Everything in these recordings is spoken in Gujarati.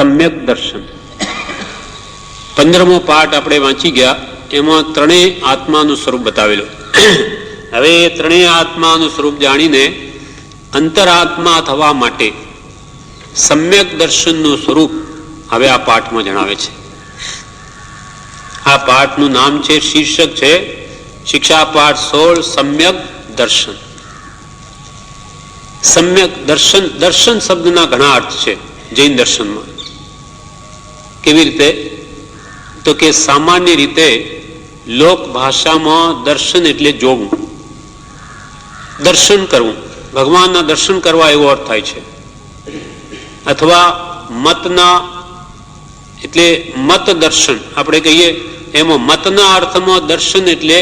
સમ્યક દર્શન. 15મો પાઠ આપણે વાંચી ગયા. એમાં ત્રણેય આત્માનું સ્વરૂપ બતાવેલું. હવે એ ત્રણેય આત્માનું સ્વરૂપ જાણીને અંતરાત્મા થવા માટે સમ્યક દર્શનનું સ્વરૂપ હવે આ પાઠમાં જણાવે છે. આ પાઠનું નામ છે, શીર્ષક છે શિક્ષા પાઠ 16 સમ્યક દર્શન. સમ્યક દર્શન, દર્શન શબ્દના ઘણા અર્થ છે જૈન દર્શનમાં. કેવી રીતે? તો કે સામાન્ય રીતે લોક ભાષામાં દર્શન એટલે જોવું, દર્શન કરવું, ભગવાનના દર્શન કરવા એવો અર્થ થાય છે. અથવા મતના એટલે મત દર્શન આપણે કહીએ, એમાં મતના અર્થમાં દર્શન એટલે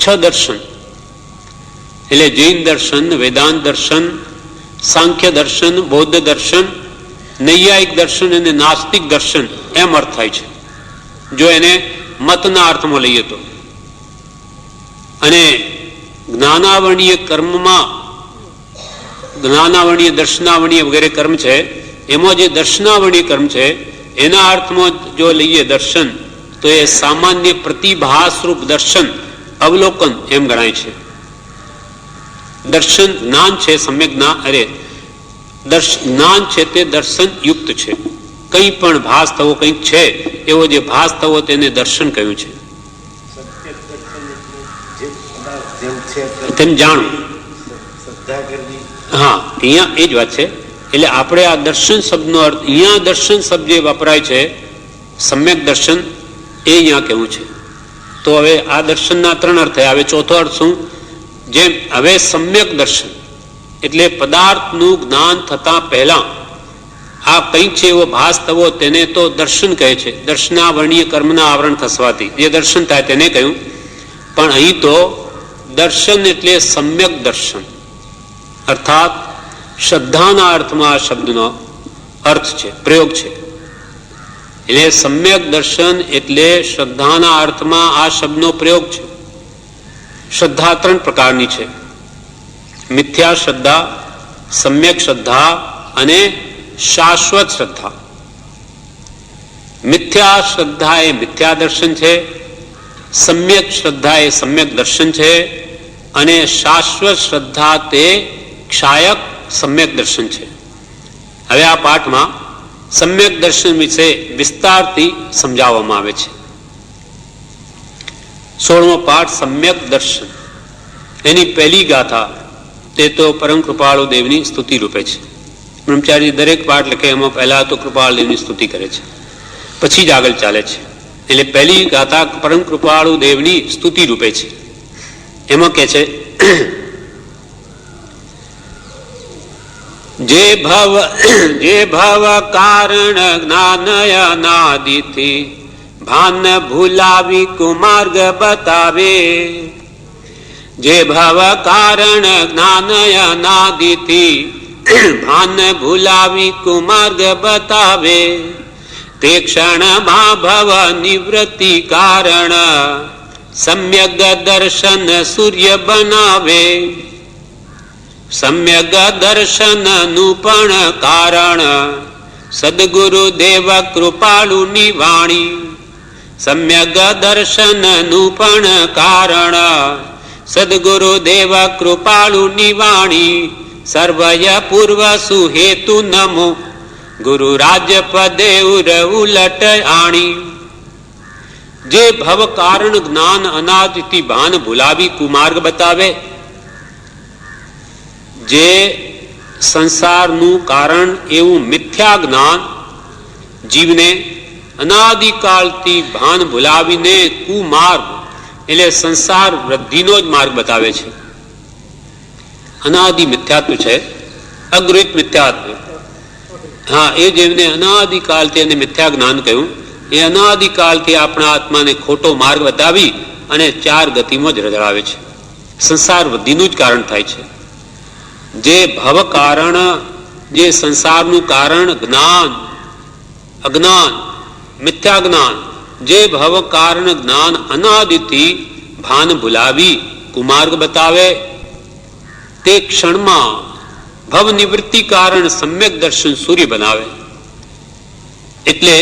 6 દર્શન. એટલે જૈન દર્શન, વેદાંત દર્શન, સાંખ્ય દર્શન, બૌદ્ધ દર્શન, નૈયાયિક દર્શન અને નાસ્તિક દર્શન એમ અર્થ થાય છે, જો એને મતના અર્થમાં લઈએ તો. અને જ્ઞાનાવર્ણીય કર્મમાં, જ્ઞાનાવર્ણીય, દર્શનાવર્ણીય વગેરે કર્મ છે, એમાં જે દર્શનાવર્ણીય કર્મ છે એના અર્થમાં જો લઈએ દર્શન, તો એ સામાન્ય પ્રતિભાસરૂપ દર્શન, અવલોકન એમ ગણાય છે. દર્શન જ્ઞાન છે, સમ્યક જ્ઞાન છે તે દર્શન યુક્ત છે. કંઈ પણ ભાસ થવો, કંઈક છે એવો જે ભાસ થવો તેને દર્શન કહ્યું છે. તેમ જાણવું. હા, અહીંયા એ જ વાત છે. એટલે આપણે આ દર્શન શબ્દનો અર્થ, અહીંયા દર્શન શબ્દ જે વપરાય છે સમ્યક દર્શન, એ અહીંયા કહેવું છે. તો હવે આ દર્શનના 3 અર્થ થયા. હવે ચોથો અર્થ શું? જેમ હવે સમ્યક દર્શન એટલે પદાર્થનું જ્ઞાન થતા પહેલા આ કંઈક છે એવો ભાસ થવો, તેને તો દર્શન કહે છે. દર્શનાવર્ણીય કર્મના આવરણ થસવાથી જે દર્શન થાય તેને કહ્યું. પણ અહીં તો દર્શન એટલે સમ્યક દર્શન, અર્થાત શ્રદ્ધાના અર્થમાં આ શબ્દનો અર્થ છે, પ્રયોગ છે. એટલે સમ્યક દર્શન એટલે શ્રદ્ધાના અર્થમાં આ શબ્દનો પ્રયોગ છે. શ્રદ્ધા 3 પ્રકારની છે: મિથ્યા શ્રદ્ધા, સમ્યક શ્રદ્ધા અને શાશ્વત શ્રદ્ધા. મિથ્યા શ્રદ્ધા એ મિથ્યા દર્શન છે, સમ્યક શ્રદ્ધા એ સમ્યક દર્શન છે, અને શાશ્વત શ્રદ્ધા તે ક્ષાયક સમ્યક દર્શન છે. હવે આ પાઠમાં સમ્યક દર્શન વિશે વિસ્તારથી સમજાવવામાં આવે છે. 16મો પાઠ સમ્યક દર્શન. એની પહેલી ગાથા તે તો પરમ કૃપાળુ દેવની સ્તુતિ રૂપે છે. બ્રહ્મચારી દરેક પાઠ લખે એમાં પહેલા તો કૃપાળુ દેવની સ્તુતિ કરે છે, પછી જ આગળ ચાલે છે. એટલે પહેલી ગાથા પરમ કૃપાળુ દેવની સ્તુતિ રૂપે છે. એમાં કે છે, જે ભવ કારણ જ્ઞાનયનાદિથી ભાન ભૂલાવી કુમાર્ગ બતાવે. જે ભવ કારણ જ્ઞાનયનાદિથી ભાન ભૂલાવી કુમાર્ગ બતાવે, તે ક્ષણમાં ભવ નિવૃત્તિ કારણ સમ્યક દર્શન સૂર્ય બનાવે. સમ્યક દર્શનનું પણ કારણ સદગુરુ દેવ કૃપાળુની વાણી. સમ્યક દર્શનનું પણ કારણ સદગુરુ દેવ કૃપાળુની વાણી. સર્વય પૂર્વ સુહેતુ નમો ગુરુ રાજપદે ઉલટ આણી. જે ભવ કારણ જ્ઞાન અનાદિથી ભાન ભૂલાવી કુમાર્ગ બતાવે. જે સંસારનું કારણ એવું મિથ્યા જ્ઞાન જીવને અનાદિકાળથી ભાન ભૂલાવીને કુમાર્ગ એટલે સંસાર વૃદ્ધિનો જ માર્ગ બતાવે છે. અનાદિ મિથ્યાત્વ છે, અગૃહિત મિથ્યાત્વ. હા, એ જેમને અનાદિકાળથી એને મિથ્યા જ્ઞાન કહ્યું, એ અનાદિકાળથી આપણા આત્માને ખોટો માર્ગ બતાવી અને 4 ગતિમાં જ રજળાવે છે. સંસાર વૃદ્ધિનું જ કારણ થાય છે. જે ભવ કારણ, જે સંસારનું કારણ જ્ઞાન, અજ્ઞાન, મિથ્યા જ્ઞાન, જે ભવ કારણ જ્ઞાન અનાદિથી ભાન ભૂલાવી કુમાર્ગ બતાવે, તે ક્ષણમાં ભવ નિવૃત્તિ કારણ સમ્યક દર્શન સૂર્ય બનાવે. એટલે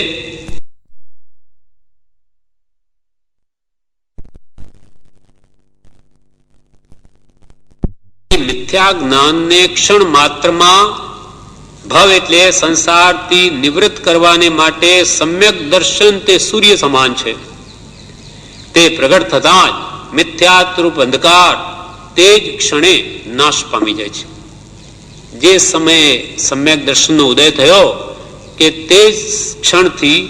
મિથ્યા જ્ઞાનને ક્ષણ માત્રમાં ભવ એટલે સંસારથી નિવૃત્ત કરવાને માટે સમ્યક દર્શન તે સૂર્ય સમાન છે. તે પ્રગટ થતા જ મિથ્યારૂપ અંધકાર તે જ ક્ષણે નાશ પામી જાય છે. જે સમયે સમ્યક દર્શનનો ઉદય થયો કે તે જ ક્ષણથી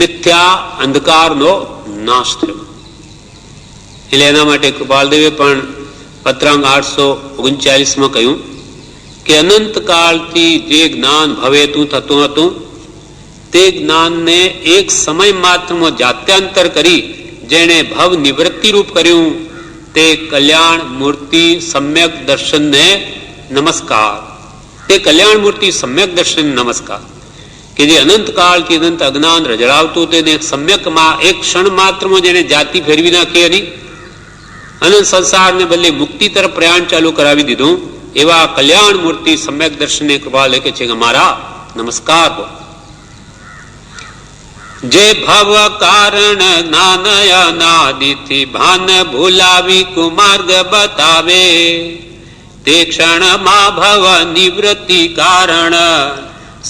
મિથ્યા અંધકારનો નાશ થયો. એટલે એના માટે કૃપાલદેવે પણ પત્રાંગ 839 કહ્યું કે અનંત કાળથી જે જ્ઞાન ભવેતું થતું હતું તે જ્ઞાનને એક સમય માત્રમાં જાત્યાંતર કરી જેણે ભવ નિવૃત્તિ રૂપ કર્યું તે કલ્યાણ મૂર્તિ સમ્યક દર્શનને નમસ્કાર. તે કલ્યાણ મૂર્તિ સમ્યક દર્શન નમસ્કાર કે જે અનંત કાળથી અનંત અજ્ઞાન રજડાવતું તેને સમ્યકમાં એક ક્ષણ માત્રમાં જેને જાતિ ફેરવી નાખી એની અનંત સંસારને બદલે મુક્તિ તરફ પ્રયાણ ચાલુ કરાવી દીધું એવા કલ્યાણ મૂર્તિ સમ્યક દર્શનને કૃપા લેખે છે કે મારા નમસ્કાર હો. જે ભવ કારણ જ્ઞાનયનાદિથી ભાન ભૂલાવી કુમાર્ગ બતાવે તે ક્ષણમાં ભવ નિવૃત્તિ કારણ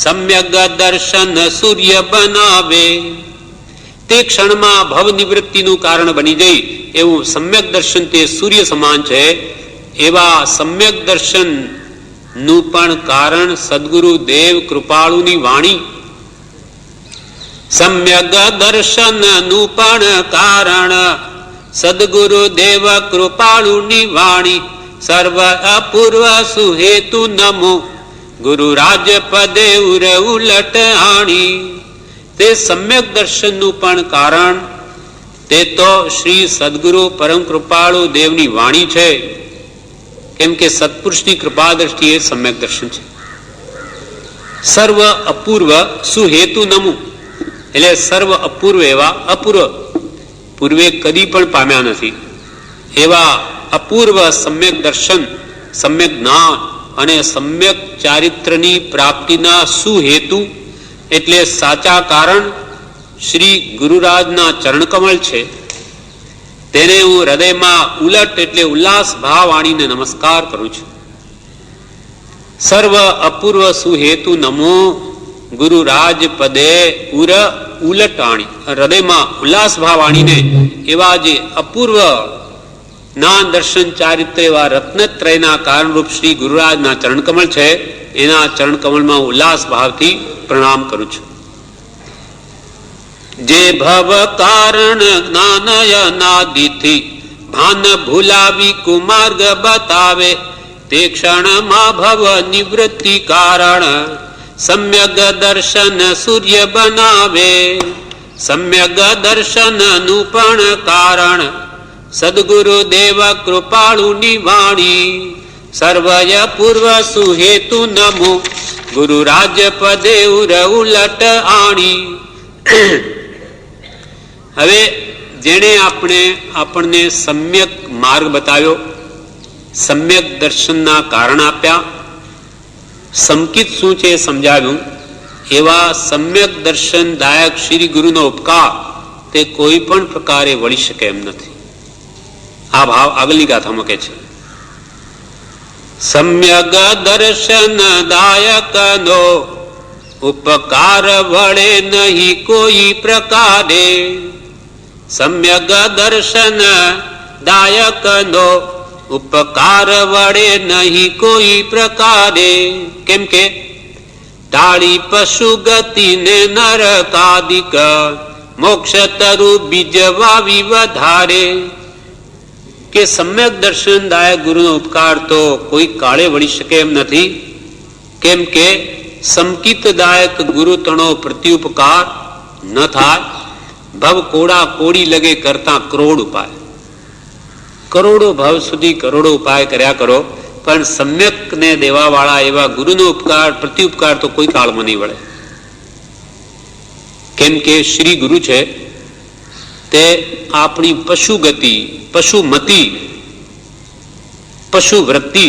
સમ્યક દર્શન સૂર્ય બનાવે. તે ક્ષણમાં ભવ નિવૃત્તિનું કારણ બની જાય એવું સમ્યક દર્શન તે સૂર્ય સમાન છે. એવા સમ્યક દર્શન નું પણ કારણ સદગુરુ દેવ કૃપાળુની વાણી. સમ્યક દર્શન નું પણ કારણ સદગુરુ દેવ કૃપાળુની વાણી. સર્વ અપૂર્વ સુહેતુ નમો ગુરુ રાજ પદે ઉર ઉલટ આણી. તે સમ્યક દર્શન નું પણ કારણ તે તો શ્રી સદગુરુ પરમ કૃપાળુ દેવની વાણી છે. કેમ કે સત્પુરુષની કૃપા દ્રષ્ટિ એ સમ્યક દર્શન છે. સર્વ અપૂર્વ સુહેતુ નમુ એટલે સર્વ અપૂર્વ એવા અપૂર્વ પૂર્વે કદી પણ પામ્યા નથી એવા અપૂર્વ સમ્યક દર્શન સમ્યક જ્ઞાન અને સમ્યક ચારિત્રની પ્રાપ્તિના સુહેતુ એટલે સાચા કારણ શ્રી ગુરુરાજના ચરણકમળ છે. તેને હું હૃદયમાં ઉલટ એટલે ઉલ્લાસ ભાવ આણીને નમસ્કાર કરું છું. સર્વ અપૂર્વ સુહેતુ નમો ગુરુ રાજ પદે ઉર ઉલટ આણી. હૃદયમાં ઉલ્લાસ ભાવ આણીને એવા જે અપૂર્વ જ્ઞાન દર્શન ચારિત્ર એવા રત્નત્રયના કારણરૂપ શ્રી ગુરુરાજના ચરણકમળ છે એના ચરણકમળમાં ઉલ્લાસ ભાવથી પ્રણામ કરું છું. જે ભવ કારણ જ્ઞાનયનાદિથી ભાન ભૂલાવી કુમાર્ગ બતાવે તે ક્ષણમાં ભવ નિવૃત્તિ કારણ સમ્યક દર્શન સૂર્ય બનાવે. સમ્યક દર્શન નું પણ કારણ સદગુરુ દેવ કૃપાળુની વાણી. સર્વય પૂર્વ સુહેતુ નમો ગુરુ રાજ પદે ઉર ઉલટ આણી. હવે જેણે આપણને સમ્યક માર્ગ બતાવ્યો, સમ્યક દર્શનના કારણ આપ્યા, સંકિત શું છે એ સમજાવ્યું, એવા સમ્યક દર્શન દાયક શ્રી ગુરુનો ઉપકાર તે કોઈ પણ પ્રકારે વળી શકે એમ નથી. આ ભાવ આગળની ગાથામાં કહે છે. સમ્યક દર્શન દાયક નો ઉપકાર વળે નહીં કોઈ પ્રકારે. સમ્યક દર્શન દાયક નો ઉપકાર વળે નહીં કોઈ પ્રકારે. કેમ કે ટાળી પશુ ગતિ ને નરકાદિક મોક્ષ તરુ બીજ વાવી વધારે. કે સમ્યક દર્શન દાયક ગુરુનો ઉપકાર તો કોઈ કાળે વળી શકે એમ નથી. કેમ કે સંકિત દાયક ગુરુ તણો પ્રત્યુપકાર ન થાય. ભવ કોડા કોડી લગે કરતા કરોડ ઉપાય. કરોડો ભાવ સુધી કરોડો ઉપાય કર્યા કરો પણ સમ્યક ને દેવા વાળા એવા ગુરુનો ઉપકાર પ્રત્યુપકાર તો કોઈ કાળમાં નહીં વળે. કેમ કે શ્રી ગુરુ છે તે આપણી પશુ ગતિ, પશુમતિ, પશુ વૃત્તિ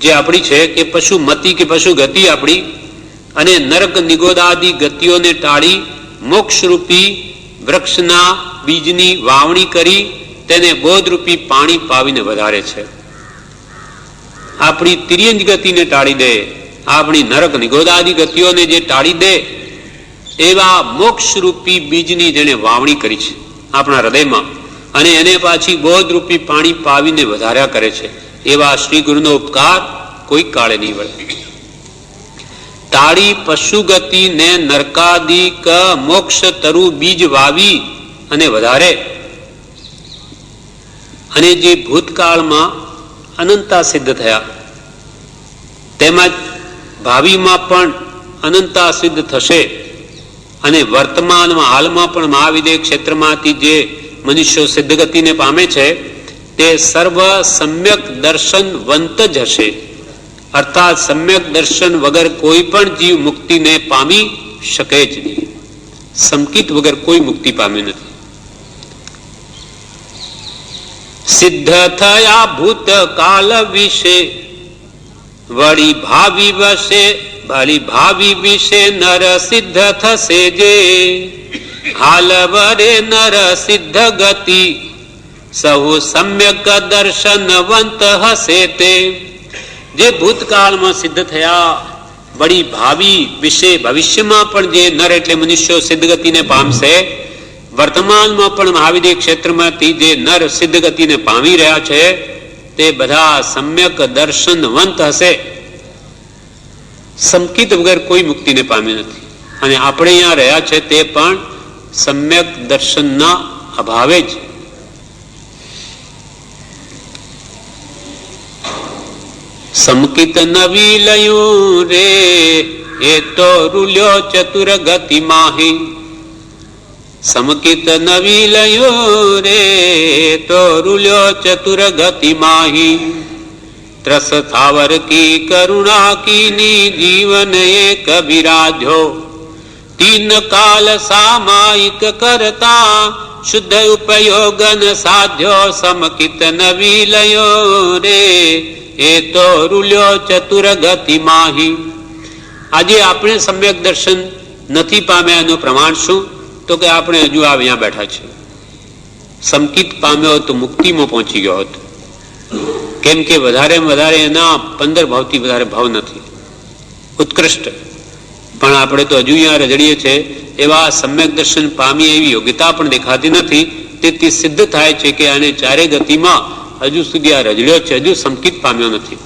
જે આપણી છે કે પશુમતિ કે પશુ ગતિ આપણી અને નરક નિગોદાદી ગતિઓને ટાળી મોક્ષરૂપી વૃક્ષના બીજની વાવણી કરી તેને બોધરૂપી પાણી પાવીને વધારે છે. આપણી તિર્યંજ ગતિને ટાળી દે, આપણી નરક નિગોદાદી ગતિઓને જે ટાળી દે એવા મોક્ષરૂપી બીજની જેને વાવણી કરી છે આપણા હૃદયમાં, અને એને પાછી બોધરૂપી પાણી પાવીને વધાર્યા કરે છે, એવા શ્રી ગુરુનો ઉપકાર કોઈ કાળે નહીં વળે. તાળી પશુ ગતિ ને નરકાદિક મોક્ષ તરુ બીજ વાવી અને વધારે, અને જે ભૂતકાળમાં અનંતા સિદ્ધ થયા તેમજ ભાવિમાં પણ અનંતા સિદ્ધ થશે, અને વર્તમાનમાં હાલમાં પણ મહાવિદ્ય ક્ષેત્રમાંથી જે મનુષ્યો સિદ્ધ ગતિને પામે છે તે સર્વ સમ્યક દર્શનવંત જ હશે. અર્થાત સમ્યક દર્શન વગર કોઈ પણ જીવ મુક્તિને પામી શકે જ નહીં. સંકિત વગર કોઈ મુક્તિ પામ્યું નથી. સિદ્ધ થયા ભૂતકાળ વિશે વળી ભાવિ વિશે નર સિદ્ધ થશે જે, હાલ વરે નર સિદ્ધ ગતિ સહુ સમ્યક દર્શનવંત હશે તે. જે ભૂતકાળમાં સિદ્ધ થયા વળી ભાવિ વિશે ભવિષ્યમાં પણ જે નર એટલે મનુષ્યો સિદ્ધ ગતિને પામશે, વર્તમાનમાં પણ મહાવિદ્ય ક્ષેત્રમાંથી જે નર સિદ્ધ ગતિને પામી રહ્યા છે તે બધા સમ્યક દર્શનવંત હશે. સંકિત વગર કોઈ મુક્તિને પામ્યું નથી, અને આપણે અહીંયા રહ્યા છે તે પણ સમ્યક દર્શનના અભાવે જ. સમકિત નવી લયું રે એ તો રૂલ્યો ચતુર ગતિ માહી. સમકિત નવી લયું રે તો રૂલ્યો ચતુર ગતિ માહી. ત્રસ થાવર કી કરુણા કીની જીવન એક બિરાજો. તીન કાલ સામાયિક કરતા શુદ્ધ ઉપયોગન સાધ્યો. સમકિત નવી લયો રે એ તો રૂલ્યો ચતુર ગતિ માહી. આજે આપણે સમ્યક દર્શન નથી પામ્યા એનું પ્રમાણ શું? તો કે આપણે હજુ અહીંયા બેઠા છે. સંકિત પામ્યો તો મુક્તિમાં પહોંચી ગયો હતો, કેમ કે વધારે એના 15 ભાવથી વધારે ભાવ નથી ઉત્કૃષ્ટ. પણ આપણે તો હજુ અહીંયા રજડીએ છીએ. એવા સમ્યક દર્શન પામી એવી યોગ્યતા પણ દેખાતી નથી. તેથી સિદ્ધ થાય છે કે આને ચારે ગતિમાં હજુ સુધી આ રજડ્યો છે, હજુ સંકિત પામ્યો નથી.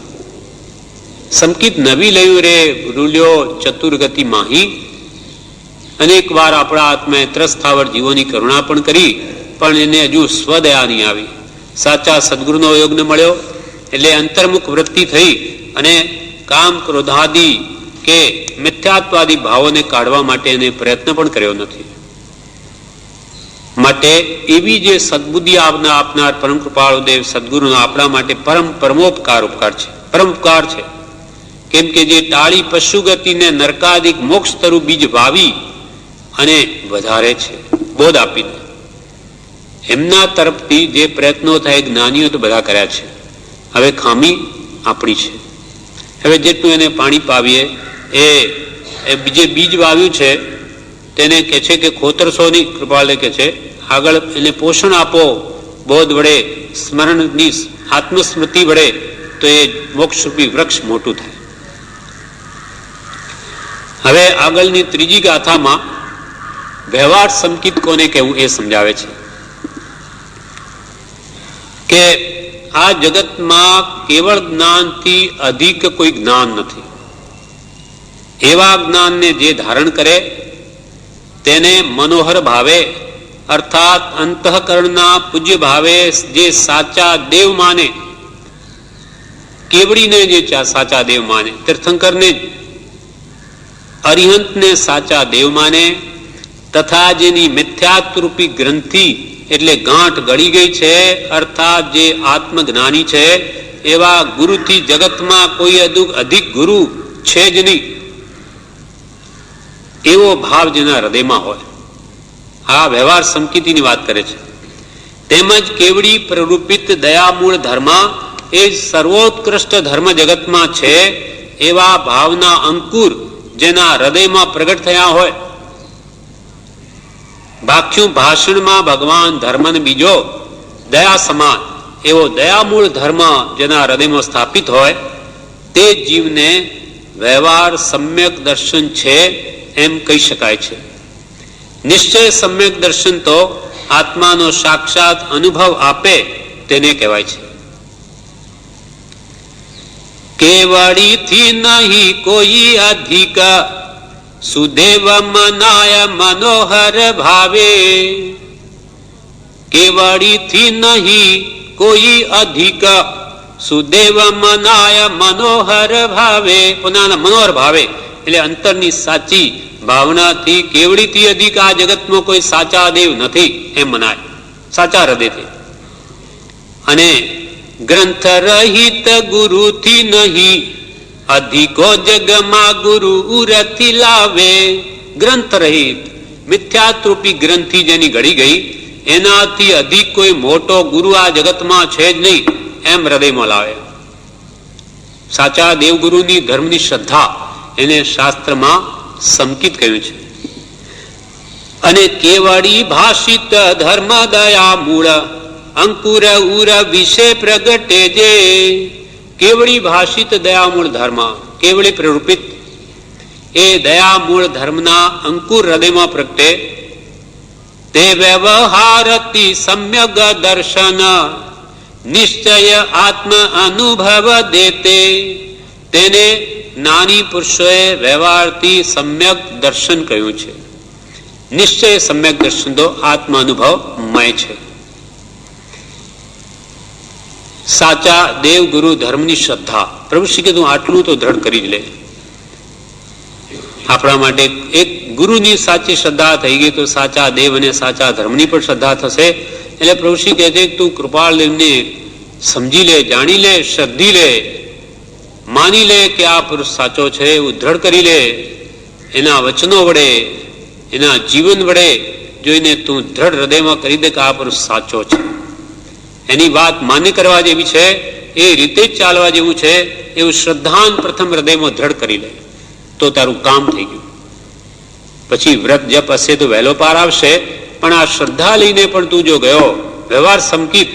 સંકિત નવી લયું રે રૂલ્યો ચતુર્ગતિ માહી. અનેક વાર આપણા આત્માએ ત્રસ્તાવર જીવોની કરુણા પણ કરી, પણ એને હજુ સ્વદયા નહીં આવી. સાચા સદગુરુનો યોગ ન મળ્યો એટલે અંતર્મુખ વૃત્તિ થઈ અને કામ ક્રોધાદી કે મિથ્યાત્વાદી ભાવોને કાઢવા માટે એને પ્રયત્ન પણ કર્યો નથી. માટે એવી જે સદબુદ્ધિ આપનાર પરમ કૃપાળુ દેવ સદગુરુનો આપણા માટે પરમોપકાર છે, પરમ ઉપકાર છે. કેમ કે જે ટાળી પશુ ગતિને નરકાદિક મોક્ષ તરુ બીજ વાવી અને વધારે છે બોધ આપીને. એમના તરફથી જે પ્રયત્નો થાય જ્ઞાનીઓ તો બધા કર્યા છે. હવે ખામી આપણી છે. હવે જેટલું એને પાણી પાવીએ એ જે બીજ વાવ્યું છે તેને કહે છે કે ખોતરસોની કૃપાલે કહે છે આગળ એને પોષણ આપો બોધ વડે, સ્મરણની આત્મસ્મૃતિ વડે, તો એ મોક્ષરૂપી વૃક્ષ મોટું થાય. હવે આગળની ત્રીજી ગાથામાં વ્યવહાર સંકિત કોને કહેવું એ સમજાવે છે કે આ જગતમાં કેવળ જ્ઞાનથી અધિક કોઈ જ્ઞાન નથી. એવા જ્ઞાનને જે ધારણ કરે તેને મનોહર ભાવે અર્થાત અંતઃકરણના પૂજ્ય ભાવે જે સાચા દેવ માને, કેવડીને જે સાચા દેવ માને, તીર્થંકરને અરિહંતને સાચા દેવ માને, તથા જેની મિથ્યાત્વરૂપી ગ્રંથિ એટલે ગાંઠ ગળી ગઈ છે અર્થાત જે આત્મજ્ઞાની છે, એવા ગુરુથી જગતમાં કોઈ અધિક ગુરુ છે જ નહીં એવો ભાવ જેના હૃદયમાં હોય. આ વ્યવહાર સંકિતિની વાત કરે છે. તેમજ કેવડી પ્રરૂપિત દયામૂળ ધર્મ એ સર્વોત્કૃષ્ટ ધર્મ જગતમાં છે એવા ભાવના અંકુર જેના હૃદયમાં પ્રગટ થયા હોય. ભાખ્યું ભાષણમાં ભગવાન ધર્મને બીજો દયા સમાન એવો દયામૂળ ધર્મ જેના હૃદયમાં સ્થાપિત હોય તે જીવને વ્યવહાર સમ્યક દર્શન છે એમ કહી શકાય છે. નિશ્ચય સમ્યક દર્શન તો આત્માનો સાક્ષાત અનુભવ આપે તેને કહેવાય છે. કેવળીથી નહીં કોઈ અધિક સુદેવ મનાય મનોહર ભાવે. કેવળીથી નહીં કોઈ અધિક સુદેવ મનાય મનોહર ભાવે. પોતાના મનોહર ભાવે એટલે અંતરની સાચી ભાવનાથી કેવળીથી અધિક આ જગતમાં કોઈ સાચા દેવ નથી એમ મનાય, સાચા હૃદયથી. અને ગ્રંથ રહિત ગુરુથી નહીં અધિકો જગમાં ગુરુ ઉરથી લાવે. ગ્રંથ રહિત મિથ્યાત્રૂપી ગ્રંથિ જેની ઘડી ગઈ એનાથી અધિક કોઈ મોટો ગુરુ આ જગતમાં છે જ નહીં એમ હૃદયમાં લાવે. સાચા દેવગુરુની ધર્મની શ્રદ્ધા એને શાસ્ત્રમાં સંકિત કહ્યું છે. અને કેવળી ભાષિત ધર્મ દયા મૂળ અંકુર ઉર વિશે પ્રગટે જે. કેવળી ભાષિત દયામૂળ ધર્મ, કેવળી પ્રરૂપિત એ દયામૂળ ધર્મના અંકુર હૃદયમાં પ્રગટે તે વ્યવહારતી સમ્યક દર્શન નિશ્ચય આત્મ અનુભવ દેતે. તેને જ્ઞાની પુરુષોએ વ્યવહારથી સમ્યક દર્શન કહ્યું છે. નિશ્ચય સમ્યક દર્શન તો આત્મ અનુભવમય છે. સાચા દેવ ગુરુ ધર્મની શ્રદ્ધા પ્રભુ શ્રી કીધું આટલું તો દ્રઢ કરી જ લે. આપણા માટે એક ગુરુની સાચી શ્રદ્ધા થઈ ગઈ તો સાચા દેવ અને સાચા ધર્મની પણ શ્રદ્ધા થશે. એટલે પ્રભુ શ્રી કહે છે તું કૃપાળ દેવને સમજી લે, જાણી લે, શ્રદ્ધી લે, માની લે કે આ પુરુષ સાચો છે એવું દ્રઢ કરી લે. એના વચનો વડે, એના જીવન વડે જોઈને તું દ્રઢ હૃદયમાં કરી દે કે આ પુરુષ સાચો છે. એની વાત માન્ય કરવા જેવી છે, એ રીતે જ ચાલવા જેવું છે એવું શ્રદ્ધાન પ્રથમ હૃદયમાં દ્રઢ કરી લે તો તારું કામ થઈ ગયું. પછી વ્રત જપ હશે તો વહેલો પાર આવશે, પણ આ શ્રદ્ધા લઈને પણ તું જો ગયો વ્યવહાર સંકિત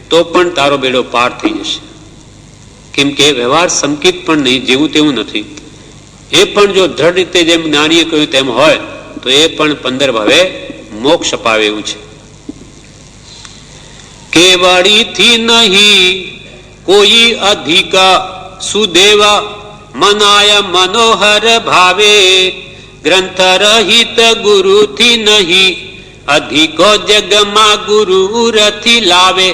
તો પણ તારો બેડો પાર થઈ જશે. કેમ કે વ્યવહાર સંકિત પણ નહીં, જેવું તેવું નથી. એ પણ જો દ્રઢ રીતે જેમ જ્ઞાનીએ કહ્યું તેમ હોય તો એ પણ 15 ભાવે મોક્ષ અપાવે એવું છે. કેવળીથી નહીં કોઈ અધિક સુદેવ મનાય મનોહર ભાવે. ગ્રંથ રહિત ગુરુથી નહીં અધિકો જગમાં ગુરુ ઉરથી લાવે.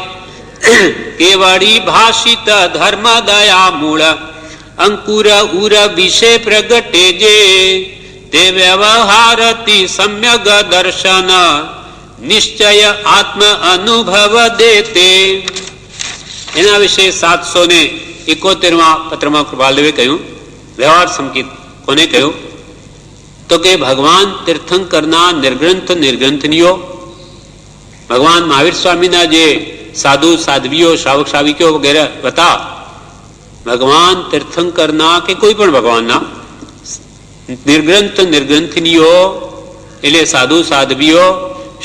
કેવળી ભાષિત ધર્મ દયા મૂળ અંકુર ઉર વિશે પ્રગટે જે. તે વ્યવહારથી સમ્યક દર્શન નિશ્ચય આત્મ અનુભવ દેતે. એના વિશે 771માં પત્રમાં કૃપાલદેવે કહ્યું વ્યવહાર સંકિત કોને કહ્યું તો કે ભગવાન તીર્થંકરના નિર્ગ્રંથ નિર્ગ્રંથનીઓ, ભગવાન મહાવીર સ્વામીના જે સાધુ સાધ્વીઓ શ્રાવક શ્રાવિકો વગેરે હતા, ભગવાન તીર્થંકરના કે કોઈ પણ ભગવાનના નિર્ગ્રંથ નિર્ગ્રંથનીઓ એટલે સાધુ સાધ્વીઓ,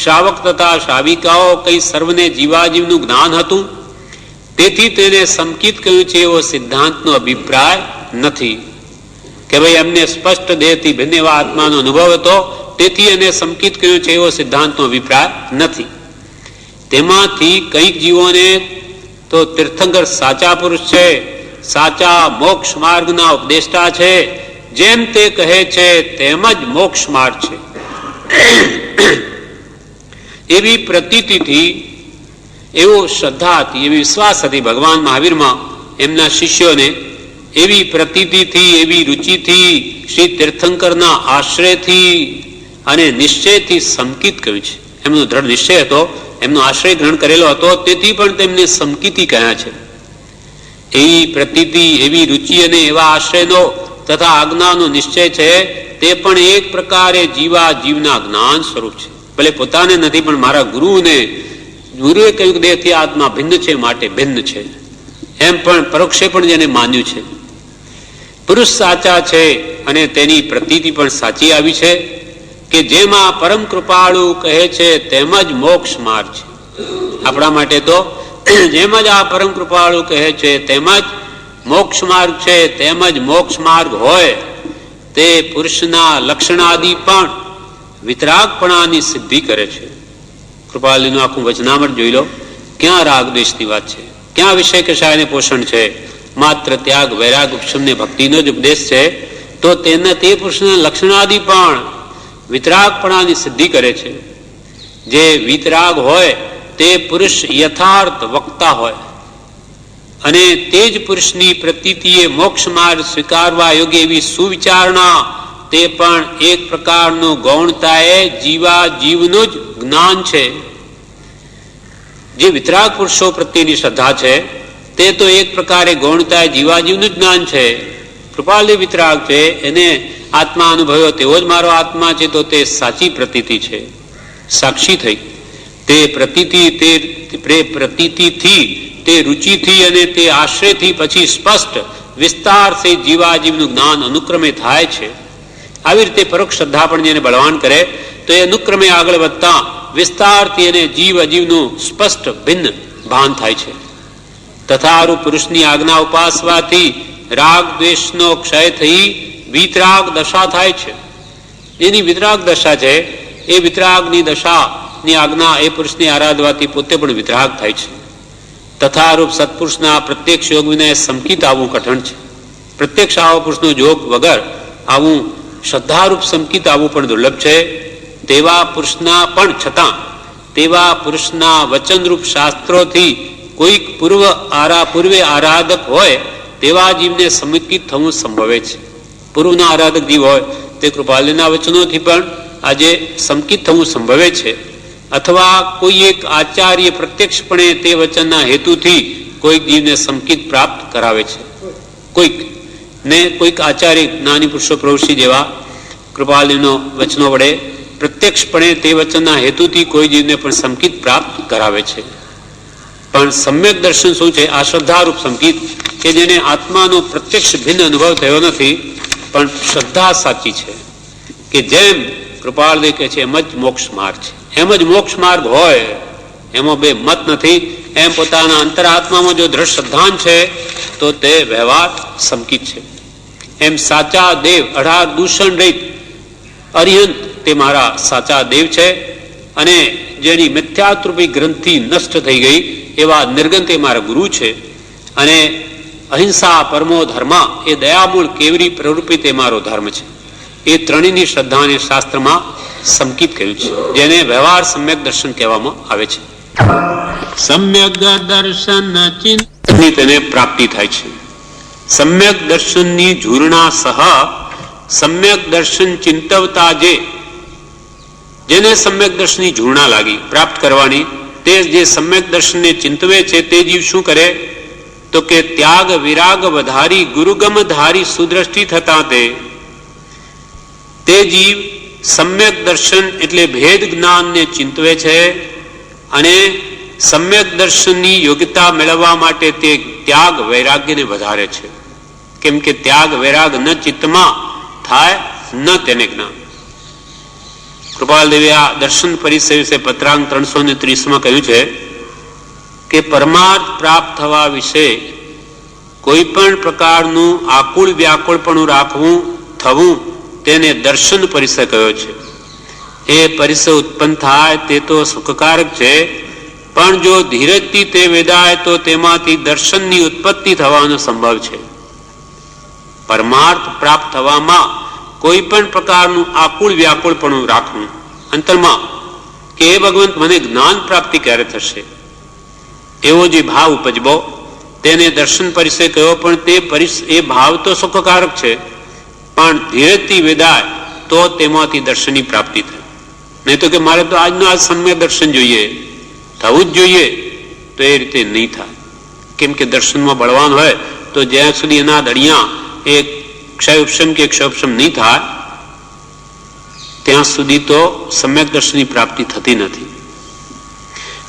શ્રાવક તથા શ્રાવિકાઓ કઈ સર્વને જીવાજીવનું જ્ઞાન હતું. તેથી તેને સંકિત કહ્યું છે એવો સિદ્ધાંતનો અભિપ્રાય નથી કે ભાઈ એમને સ્પષ્ટ દેહથી ભિન્ન એવા આત્માનો અનુભવ હતો તેથી એને સંકિત કહ્યું છે એવો સિદ્ધાંતનો અભિપ્રાય નથી. તેમાંથી કંઈક જીવોને તો તીર્થંકર સાચા પુરુષ છે, સાચા મોક્ષ માર્ગના ઉપદેષ્ટા છે, જેમ તે કહે છે તેમ જ મોક્ષ માર્ગ છે એવી પ્રતીતિથી, એવો શ્રદ્ધા હતી, એવી વિશ્વાસ હતી ભગવાન મહાવીરમાં એમના શિષ્યોને. એવી પ્રતીતિથી, એવી રુચિથી, શ્રી તીર્થંકરના આશ્રયથી અને નિશ્ચયથી સંકિત કહ્યું છે. એમનો દ્રઢ નિશ્ચય હતો, એમનો આશ્રય ગ્રહણ કરેલો હતો, તેથી પણ તેમને સંકિતી કહ્યા છે. એવી પ્રતીતિ, એવી રુચિ અને એવા આશ્રયનો તથા આજ્ઞાનો નિશ્ચય છે તે પણ એક પ્રકારે જીવા જીવના જ્ઞાન સ્વરૂપ છે. ભલે પોતાને નથી પણ મારા ગુરુને, ગુરુએ કહ્યું કે દેહથી આત્મા ભિન્ન છે માટે ભિન્ન છે એમ પણ પરોક્ષે પણ જેને માન્યું છે પુરુષ સાચા છે અને તેની પ્રતીતિ પણ સાચી આવી છે કે જેમાં પરમ કૃપાળુ કહે છે તેમ જ મોક્ષ માર્ગ છે. આપણા માટે તો જેમ જ આ પરમ કૃપાળુ કહે છે તેમ જ મોક્ષ માર્ગ છે, તેમ જ મોક્ષ માર્ગ હોય તે પુરુષના લક્ષણાદિ પણ વિતરાગપણાની સિદ્ધિ કરે છે. કૃપાલીનું આખું વચનામૃત જોઈ લો, ક્યાં રાગ દ્વેષની વાત છે, ક્યાં વિષય કશાયને પોષણ છે, માત્ર ત્યાગ વૈરાગ ઉપશમને ભક્તિનો જ ઉપદેશ છે. તો તેને તે પુરુષના લક્ષણાદિ પણ વિતરાગપણાની સિદ્ધિ કરે છે. જે વિતરાગ હોય તે પુરુષ યથાર્થ વક્તા હોય અને તે જ પુરુષની પ્રતીતિએ મોક્ષ માર્ગ સ્વીકારવા યોગ્ય એવી સુવિચારણા, તે પણ એક પ્રકારનું ગૌણતાએ જીવા જીવનું જ જ્ઞાન છે. જે વિતરાગ પુરુષો પ્રત્યેની શ્રદ્ધા છે તે તો એક પ્રકારે ગૌણતાએ જીવાજીવનું જ જ્ઞાન છે. કૃપાલી વિતરાગ છે, એને આત્મા અનુભવ્યો તેવો જ મારો આત્મા છે, તો તે સાચી પ્રતીતિ છે, સાક્ષી થઈ. તે પ્રતીતિથી, તે રુચિથી અને તે આશ્રયથી પછી સ્પષ્ટ વિસ્તારથી જીવાજીવનું જ્ઞાન અનુક્રમે થાય છે. આવી રીતે પરોક્ષ શ્રદ્ધા પણ જેને બળવાન કરે તો એ અનુક્રમે આગળ વધતા વિસ્તારથી અને જીવ અજીવનું સ્પષ્ટ ભિન્ન ભાન થાય છે. તથારૂ પુરુષની આજ્ઞા ઉપાસવાથી રાગ દ્વેષનો ક્ષય થઈ વિતરાગ દશા થાય છે. એની વિતરાગ દશા છે, એ વિતરાગની દશાની આજ્ઞા એ પુરુષને આરાધવાથી પોતે પણ વિતરાગ થાય છે. તથારૂપ સત્પુરુષના પ્રત્યક્ષ યોગ વિના સંકિત આવવું કઠણ છે. પ્રત્યક્ષ આવા પુરુષનો યોગ વગર આવું શ્રદ્ધારૂપ સંકિત આવવું પણ દુર્લભ છે. તેવા પુરુષના પણ છતાં તેવા પુરુષના વચનરૂપ શાસ્ત્રોથી કોઈક પૂર્વે આરાધક હોય તેવા જીવને સંકિત થવું સંભવે છે. પૂર્વના આરાધક જીવ હોય તે કૃપાલીના વચનોથી પણ આજે સંકિત થવું સંભવે છે. અથવા કોઈ એક આચાર્ય પ્રત્યક્ષપણે તે વચનના હેતુથી કોઈક જીવને સંકિત પ્રાપ્ત કરાવે છે. કોઈક આચાર્ય જ્ઞાની પુરુષો પ્રવૃષિ જેવા કૃપાલીનો વચનો વડે પ્રત્યક્ષપણે તે વચનના હેતુથી કોઈ જીવને પણ સંકિત પ્રાપ્ત કરાવે છે. પણ સમ્યક દર્શન શું છે? આ શ્રદ્ધારૂપ સંકિત કે જેને આત્માનો પ્રત્યક્ષ ભિન્ન અનુભવ થયો નથી, પણ શ્રદ્ધા સાચી છે કે જેમ કૃપાળદેવ કહે છે એમ જ મોક્ષ માર્ગ છે. એમ જ મોક્ષ માર્ગ હોય, એમાં બે મત નથી. એમ પોતાના અંતરાત્મામાં જો દ્રઢ શ્રદ્ધાન છે તો તે વ્યવહાર સંકિત છે. એમ સાચા દેવ 18 દૂષણ રહિત અરિહંત તે મારા સાચા દેવ છે, અને જેની મિથ્યાત્રુપી ગ્રંથિ નષ્ટ થઈ ગઈ એવા નિર્ગન તે મારા ગુરુ છે. અને અહિંસા પરમો ધર્મ એ દયામૂળ કેવરી પ્રવૃત્તિ તે મારો ધર્મ છે. એ ત્રણેયની શ્રદ્ધાને શાસ્ત્રમાં સંકિત કહ્યું છે, જેને વ્યવહાર સમ્યક દર્શન કહેવામાં આવે છે. સમ્યક દર્શન ચિંતનની તેને પ્રાપ્તિ થાય છે. સમ્યક દર્શનની ઝૂરણા સહ સમ્યક દર્શન ચિંતવતા જેને સમ્યક દર્શનની ઝૂરણા લાગી પ્રાપ્ત કરવાની, તે જે સમ્યક દર્શનને ચિંતવે છે તે જીવ શું કરે? તો કે ત્યાગ વિરાગ વધારી ગુરુગમ ધારી સુદ્રષ્ટિ થતા તે જીવ સમ્યક દર્શન એટલે ભેદ જ્ઞાનને ચિંતવે છે અને સમ્યક દર્શનની યોગ્યતા મેળવવા માટે તે ત્યાગ વૈરાગ્યને વધારે છે. કેમ કે ત્યાગ વૈરાગ ન ચિત્તમાં થાય ન તેને જ્ઞાન. કૃપાલદેવે આ દર્શન પરિચય વિશે પત્રાંગ 330 કહ્યું છે કે પરમાર્થ પ્રાપ્ત થવા વિશે કોઈ પણ પ્રકારનું આકુળ વ્યાકુળપણું રાખવું થવું તેને દર્શન પરિચય કહ્યો છે. એ પરિચય ઉત્પન્ન થાય તે તો સુખકારક છે, પણ જો ધીરજથી તે વેદાય તો તેમાંથી દર્શનની ઉત્પત્તિ થવાનો સંભવ છે. પરમાર્થ પ્રાપ્ત થવામાં કોઈ પણ પ્રકારનું આકુળ વ્યાકુળપણું રાખવું અંતરમાં કે હે ભગવંત મને જ્ઞાન પ્રાપ્તિ ક્યારે થશે, એવો જે ભાવ ઉપજવો તેને દર્શન પરિચય કહ્યો. પણ તે એ ભાવ તો સુખકારક છે, પણ ધીરજથી વેદાય તો તેમાંથી દર્શનની પ્રાપ્તિ થાય. નહીં તો કે મારે તો આજનો આજ સમ્યક દર્શન જોઈએ, થવું જ જોઈએ, તો એ રીતે નહીં થાય. કેમ કે દર્શનમાં બળવાન હોય તો જ્યાં સુધી એના દળિયા એ ક્ષય ઉપશમ કે ક્ષય ઉપશમ નહીં થાય ત્યાં સુધી તો સમ્યક દર્શનની પ્રાપ્તિ થતી નથી.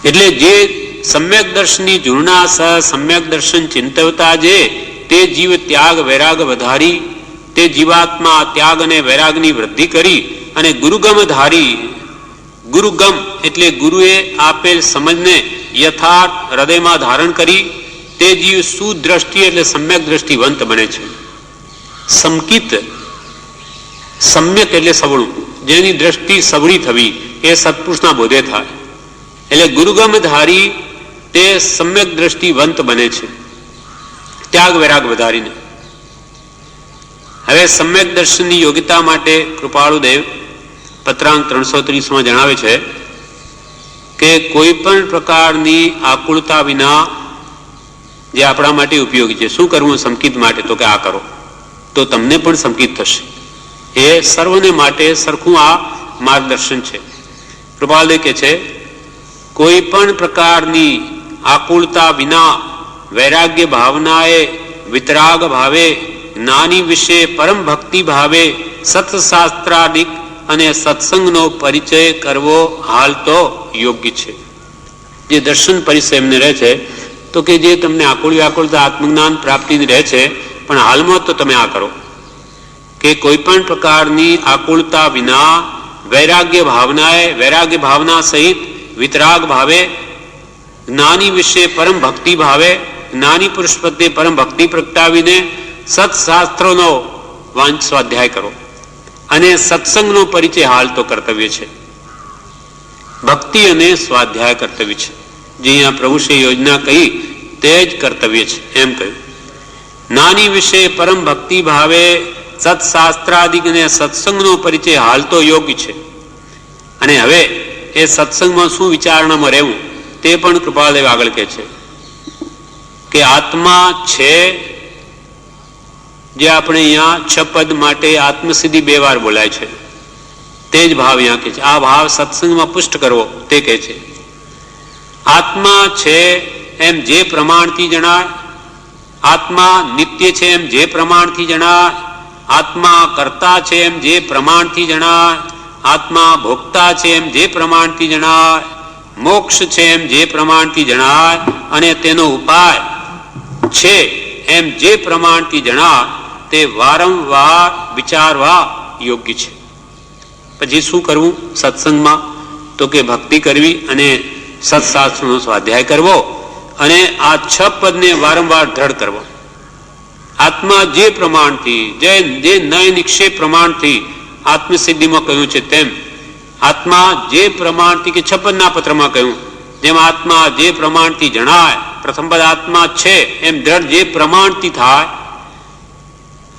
એટલે જે સમ્યક દર્શનની ઝૂરણા સહ સમ્યક દર્શન ચિંતવતા તે જીવ ત્યાગ વૈરાગ વધારી, તે જીવાત્મા ત્યાગ અને વૈરાગની વૃદ્ધિ કરી અને ગુરુગમ ધારી, ગુરુગમ એટલે ગુરુએ આપેલ સમજને યથાર્થ હૃદયમાં ધારણ કરી, તે જીવ સુદ્રષ્ટિ એટલે સમ્યક દ્રષ્ટિવંત બને છે. સમકિત, સમ્યક એટલે સવળું, જેની દ્રષ્ટિ સવળી થવી એ સત્પુરુષના બોધે થાય. એટલે ગુરુગમ ધારી તે સમ્યક દ્રષ્ટિવંત બને છે ત્યાગ વૈરાગ વધારીને. હવે સમ્યક દર્શનની યોગ્યતા માટે કૃપાળુદેવ પત્રાંક 330 જણાવે છે કે કોઈ પણ પ્રકારની આકુળતા વિના જે આપણા માટે ઉપયોગી છે. શું કરવું સંકિત માટે? તો કે આ કરો તો તમને પણ સંકિત થશે. એ સર્વને માટે સરખું આ માર્ગદર્શન છે. કૃપાળુદેવ કહે છે કોઈ પણ પ્રકારની આકુળતા વિના વૈરાગ્ય ભાવનાએ વિતરાગ ભાવે જ્ઞાની વિશે પરમ ભક્તિ ભાવે સત્શાસ્ત્રાદિક અને સત્સંગનો પરિચય કરવો હાલ તો યોગ્ય છે. જે દર્શન પરિચય એમને રહે છે તો કે જે તમને આકુળતા આત્મજ્ઞાન પ્રાપ્તિ રહે છે, પણ હાલમાં તો તમે આ કરો કે કોઈ પણ પ્રકારની આકુળતા વિના વૈરાગ્ય ભાવનાએ વૈરાગ્ય ભાવના સહિત વિતરાગ ભાવે જ્ઞાની વિશે પરમ ભક્તિ ભાવે જ્ઞાની પુરુષ પ્રત્યે પરમ ભક્તિ પ્રગટાવીને સત્શાસ્ત્રોનો સ્વાધ્યાય કરો અને સત્સંગનો પરિચય હાલ તો કર્તવ્ય છે. ભક્તિ અને સ્વાધ્યાય કર્તવ્ય છે. જે અહીંયા પ્રભુશ્રી યોજના કહી તે જ કર્તવ્ય છે એમ કહ્યું. જ્ઞાની વિશે પરમ ભક્તિ ભાવે સત્શાસ્ત્રાદિક અને સત્સંગનો પરિચય હાલ તો યોગ્ય છે. અને હવે એ સત્સંગમાં શું વિચારણામાં રહેવું તે પણ કૃપાળુદેવ આગળ કહે છે કે આત્મા છે, જે આપણે અહીંયા 6 પદ માટે આત્મસિદ્ધિ 2 વાર બોલાય છે તે જ ભાવ અહીંયા કહે છે. આ ભાવ સત્સંગમાં પુષ્ટ કરવો તે કહે છે. આત્મા છે એમ જે પ્રમાણથી જણાય, આત્મા નિત્ય છે એમ જે પ્રમાણથી જણાય, આત્મા કર્તા છે એમ જે પ્રમાણથી જણાય, આત્મા ભોગતા છે એમ જે પ્રમાણથી જણાય, મોક્ષ છે એમ જે પ્રમાણથી જણાય અને તેનો ઉપાય છે એમ જે પ્રમાણથી જણાય તે વારંવાર વિચારવા યોગ્ય છે. પછી શું કરવું સત્સંગમાં? તો કે ભક્તિ કરવી અને સત્શાસ્ત્રનો સ્વાધ્યાય કરવો અને આ 6 પદને વારંવાર દ્રઢ કરવો. આત્મા જે પ્રમાણથી જે નય નિક્ષેપ પ્રમાણથી આત્મસિદ્ધિમાં કહ્યું છે તેમ આત્મા જે પ્રમાણથી કે 6 પદના પત્રમાં કહ્યું જેમ આત્મા જે પ્રમાણથી જણાય, પ્રથમ પદ આત્મા છે એમ દ્રઢ જે પ્રમાણથી થાય,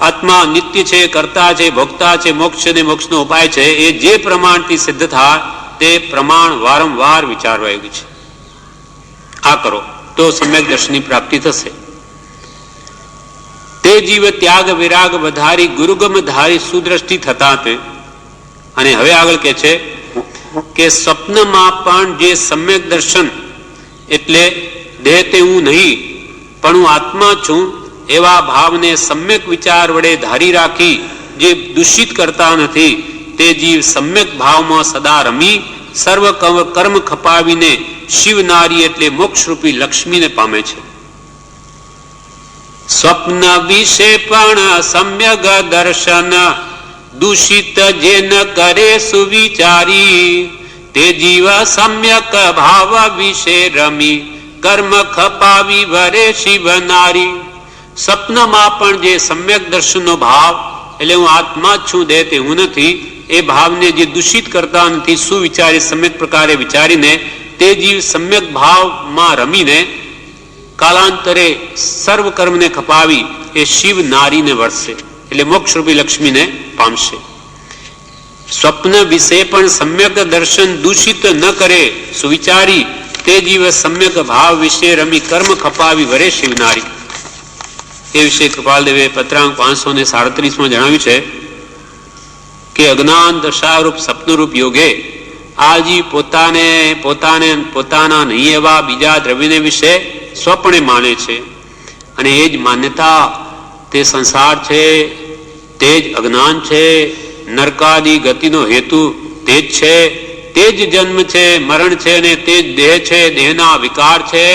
આત્મા નિત્ય છે, કર્તા છે, ભોગતા છે, મોક્ષ અને મોક્ષનો ઉપાય છે, એ જે પ્રમાણથી સિદ્ધ થાય તે પ્રમાણ વારંવાર વિચારવા યોગ્ય છે. આ કરો તો સમ્યક દર્શનની પ્રાપ્તિ થશે. તે જીવ ત્યાગ વિરાગ વધારી ગુરુગમ ધારી સુદ્રષ્ટિ થતા તે. અને હવે આગળ કે છે કે સ્વપ્નમાં પણ જે સમ્યક દર્શન એટલે દેહ તે હું નહીં પણ હું આત્મા છું એવા ભાવને સમ્યક વિચાર વડે ધારી રાખી જે દૂષિત કરતા નથી, તે જીવ સમ્યક ભાવમાં સદા રમી સર્વ કર્મ ખપાવીને શિવ નારી એટલે મોક્ષરૂપી લક્ષ્મીને પામે છે. સ્વપ્ન વિશે પણ સમ્યક દર્શન દૂષિત જે ન કરે સુવિચારી, તે જીવ સમ્યક ભાવ વિશે રમી કર્મ ખપાવી વરે શિવ નારી. સ્વપ્નમાં પણ જે સમ્યક દર્શનનો ભાવ એટલે હું આત્મા જ છું, દેહ તે હું નથી, એ ભાવને જે દૂષિત કરતા નથી સુવિચારી સમ્યક પ્રકારે વિચારીને તે જીવ સમ્યક ભાવમાં રમીને કાલાંતરે સર્વ કર્મને ખપાવી એ શિવ નારીને વરસે એટલે મોક્ષરૂપી લક્ષ્મીને પામશે. સ્વપ્ન વિશે પણ સમ્યક દર્શન દૂષિત ન કરે સુવિચારી, તે જીવ સમ્યક ભાવ વિશે રમી કર્મ ખપાવી વરે શિવ નારી. એ વિશે કૃપાલદેવે પત્રાંક 537 જણાવ્યું છે કે અજ્ઞાન દશારૂપ સપનરૂપ યોગે આ જીવ પોતાના નહીં એવા બીજા દ્રવ્યને વિશે સ્વપ્ને માને છે અને એ જ માન્યતા તે સંસાર છે, તે જ અજ્ઞાન છે, નરકાદી ગતિનો હેતુ તે જ છે, તે જ જન્મ છે, મરણ છે અને તે જ દેહ છે, દેહના વિકાર છે,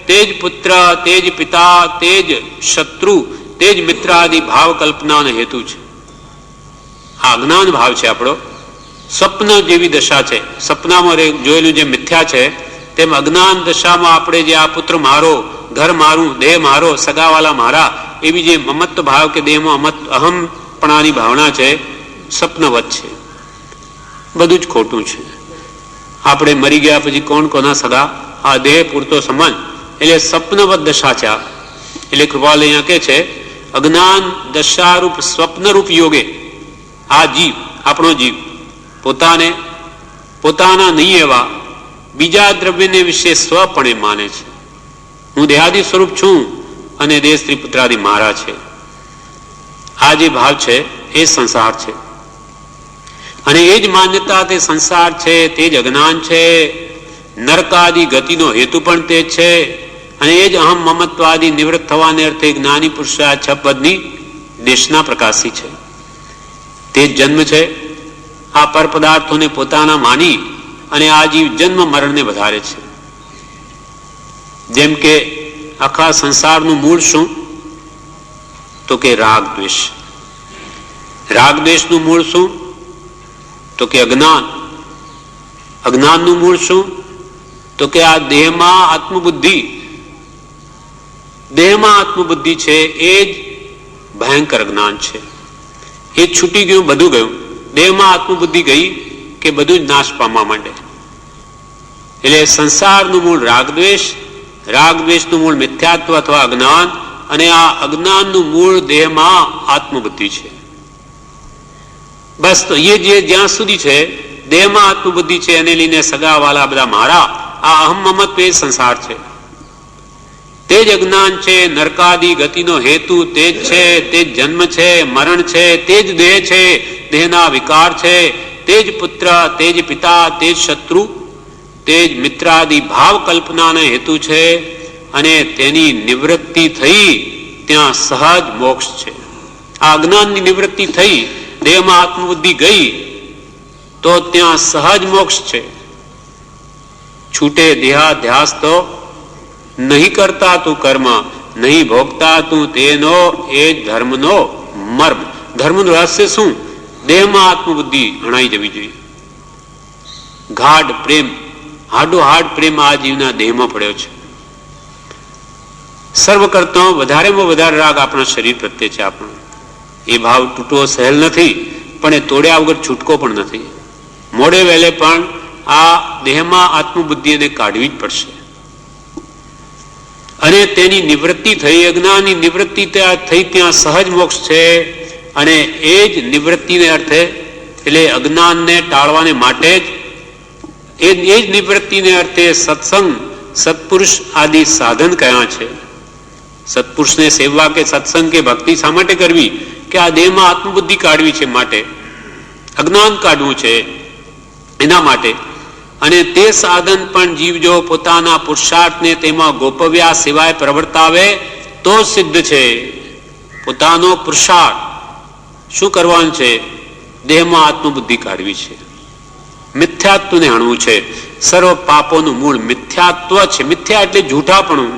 તે જ પુત્ર પુત્ર, તે જ પિતા, તે જ શત્રુ, તે જ મિત્ર આદિ ભાવ કલ્પનાનો હેતુ છે. આ અજ્ઞાન ભાવ છે આપણો. સ્વપ્ન જેવી દશા છે. સપનામાં જોયેલું જે મિથ્યા છે તેમ અજ્ઞાન દશામાં આપણે જે આ પુત્ર મારો, ઘર મારું, દેહ મારો, સગાવાલા મારા, એવી જે મમત્વ ભાવ કે દેહમાં અહમપણાની ભાવના છે, સ્વપ્નવત છે. બધું જ ખોટું છે. આપણે મરી ગયા પછી કોણ કોના સગા? આ દેહ પૂરતો સંબંધ. એટલે સ્વપ્નવત દશા છે આ. એટલે કૃપાલ અહીંયા કે છે અજ્ઞાન દશારૂપ સ્વપ્નરૂપ યોગે આ જીવ, આપણો જીવ પોતાના નહીં એવા બીજા દ્રવ્યને વિશે સ્વપણે માને છે. હું દેહાદી સ્વરૂપ છું અને દેહ સ્ત્રી પુત્રાદિ મારા છે. આ જે ભાવ છે એ સંસાર છે. અને એ જ માન્યતા તે સંસાર છે, તે જ અજ્ઞાન છે. નરકાદિ ગતિનો હેતુ પણ તે છે. અને એ જ અહમ મમત્વાદિ નિવૃત્ત થવાને અર્થે જ્ઞાની પુરુષ આ છ પદની દેશના પ્રકાશી છે. તે જ જન્મ છે. આ પર પદાર્થોને પોતાના માની અને આ જીવ જન્મ મરણને વધારે છે. જેમ કે આખા સંસારનું મૂળ શું? તો કે રાગ દ્વેષ. રાગ દ્વેષનું મૂળ શું? તો કે અજ્ઞાન. અજ્ઞાનનું મૂળ શું? તો કે આ દેહમાં આત્મબુદ્ધિ. દેહમાં આત્મબુદ્ધિ છે એ જ ભયંકર જ્ઞાન છે. એ છૂટી ગયું, બધું ગયું. દેહમાં આત્મબુદ્ધિ ગઈ કે બધું જ નાશ પામવા માંડે. એટલે સંસારનું મૂળ રાગદ્વેષ, રાગદ્વેષનું મૂળ મિથ્યાત્વ અથવા અજ્ઞાન, અને આ અજ્ઞાનનું મૂળ દેહમાં આત્મબુદ્ધિ છે. બસ તો એ જે જ્યાં સુધી છે દેહમાં આત્મબુદ્ધિ છે એને લઈને સગાવાલા બધા મારા, આ અહમ મમત્વ એ સંસાર છે. તે જ અજ્ઞાન છે. નરકાદી ગતિનો હેતુ તે જ છે. તે જ જન્મ છે, મરણ છે. તે જ દેહ છે, દેહના વિકાર છે. તે જ પુત્ર, તે જ પિતા, તે જ શત્રુ, તે જ મિત્રાદિ ભાવ કલ્પનાનો હેતુ છે. અને તેની નિવૃત્તિ થઈ ત્યાં સહજ મોક્ષ છે. આ અજ્ઞાનની નિવૃત્તિ થઈ, દેહમાં આત્મબુદ્ધિ ગઈ તો ત્યાં સહજ મોક્ષ છે. છૂટે દેહાધ્યાસ તો નહીં કરતા તું કર્મ, નહીં ભોગતા તું તેનો એ ધર્મનો મર્મ. ધર્મનું રહસ્ય શું? દેહમાં આત્મબુદ્ધિ હણાઈ જવી જોઈએ. ગાઢ પ્રેમ, હાડો હાડ પ્રેમ આ જીવના દેહમાં પડ્યો છે. સર્વ કરતા વધારેમાં વધારે રાગ આપણા શરીર પ્રત્યે છે. આપણો એ ભાવ તૂટવો સહેલ નથી, પણ એ તોડ્યા વગર છૂટકો પણ નથી. મોડે વહેલે પણ આ દેહમાં આત્મબુદ્ધિને કાઢવી જ પડશે. અને તેની નિવૃત્તિ થઈ, અજ્ઞાનની નિવૃત્તિ થઈ ત્યાં સહજ મોક્ષ છે. અને એ જ નિવૃત્તિને અર્થે, એટલે અજ્ઞાનને ટાળવાને માટે જ એ જ નિવૃત્તિને અર્થે સત્સંગ, સત્પુરુષ આદિ સાધન કયા છે. સત્પુરુષને સેવવા કે સત્સંગ કે ભક્તિ શા માટે કરવી? કે આ દેહમાં આત્મબુદ્ધિ કાઢવી છે માટે, અજ્ઞાન કાઢવું છે એના માટે. અને તે સાધન પણ જીવ જો પોતાના પુરુષાર્થને તેમાં ગોપવ્યા સિવાય પ્રવર્તાવે તો સિદ્ધ છે. પોતાનો પુરુષાર્થ શું કરવાનું છે? દેહમાં આત્મબુદ્ધિ કાઢવી છે, મિથ્યાત્વને હણવું છે. સર્વ પાપોનું મૂળ મિથ્યાત્વ છે. મિથ્યા એટલે જૂઠાપણું.